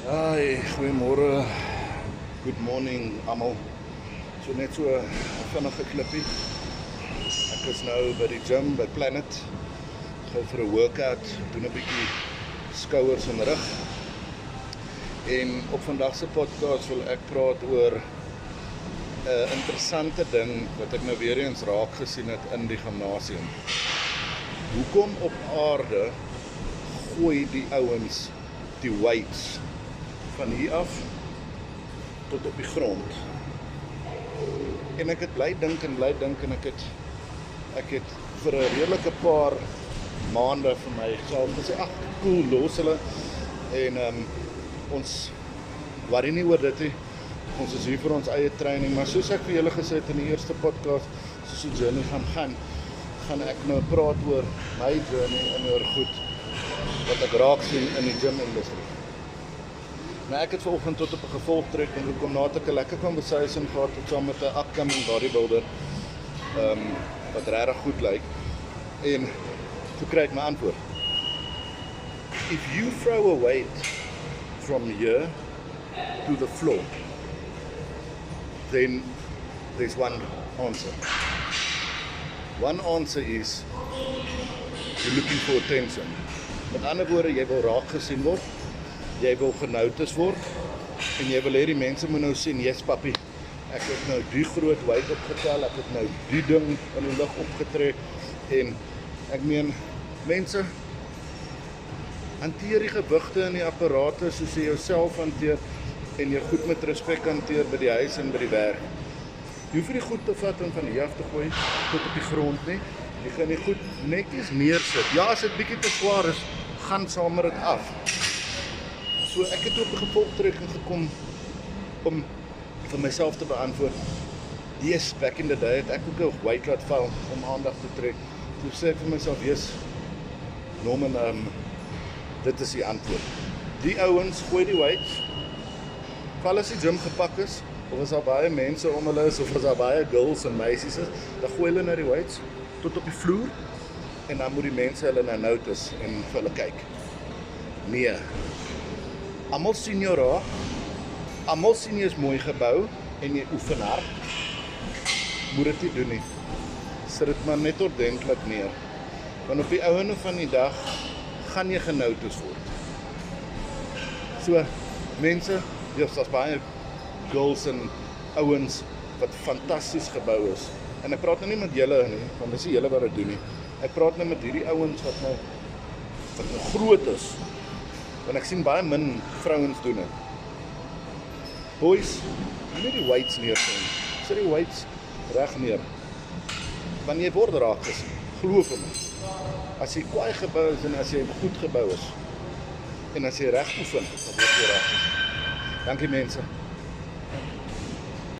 Hi, goeiemôre. Good morning almal. So net so 'n vinnige klippie. Ek is nou by die gym by Planet. Gaan vir 'n workout, doen 'n bietjie skouers en rug. En op vandag se podcast wil ek praat oor 'n interessante ding wat ek nou weer eens raak gesien het in die gimnasium. Hoekom op aarde gooi die ouens die weights van hier af tot op die grond? En ek het bly dink en ek het vir 'n redelike paar maande vir myself gesê, ag, cool, los hulle. En ons worry nie oor dit nie. Ons is hier vir ons eie training, maar soos ek vir julle gesê het in die eerste podcast, soos die journey gaan ek nou praat oor my journey en oor goed wat ek raak sien in die gym industrie. Nou ek het vanoggend tot op 'n gevolgtrekking gekom nadat ek 'n lekker conversation gehad het saam met 'n upcoming bodybuilder wat regtig goed lyk. En toe kry ek my antwoord. If you throw a weight from here to the floor, then there's one answer. One answer is you're looking for attention. Met ander woorde, jy wil raak gesien word, jy wil genotice word en jy wil hê die mense moet nou sien, yes papi, ek het nou die groot weight opgetel, ek het nou die ding in die lug opgetrek. En ek meen, mense, hanteer die gewigte in die apparate soos jy jouself hanteer en jy goed met respek hanteer by die huis en by die werk. Jy hoef nie goed te vat en van hier af te gooi tot op die grond nie. Jy gaan nie goed netjies neersit. Ja, as dit bietjie te swaar is, gaan saam met dit af. So ek het op 'n gevolgtrekking gekom om vir myself te beantwoord. Yes, back in the day het ek ook 'n weight laat val om aandag te trek. Toe sê ek vir myself, yes, Norman, dit is die antwoord. Die ouens gooi die weights, val as die gym gepak is, of as daar baie mense om hulle is, of as daar baie girls en meisies is, dan gooi hulle na die weights tot op die vloer, en dan moet die mense hulle nou notice en vir hulle kyk. Nee. Almal sien jou raak, almal sien jy is mooi gebou, en jy oefen hard. Moet dit nie doen nie. Sit dit maar net ordentlik neer. Want op die einde van die dag, gaan jy genotice word. So, mense, daar's baie girls en ouens wat fantasties gebou is. En ek praat nou nie met julle nie, want dis nie julle wat dit doen nie. Ek praat nou met hierdie ouens wat nou groot is. Want ek sien baie min vrouens doen dit. Boys, nie die weights neersit nie. Sit die weights reg neer. Want jy word raak gesien, glo vir my. As jy kwaai gebou is en as jy goed gebou is, en as jy reg oefen, dan word jy raak gesien. Dankie mense.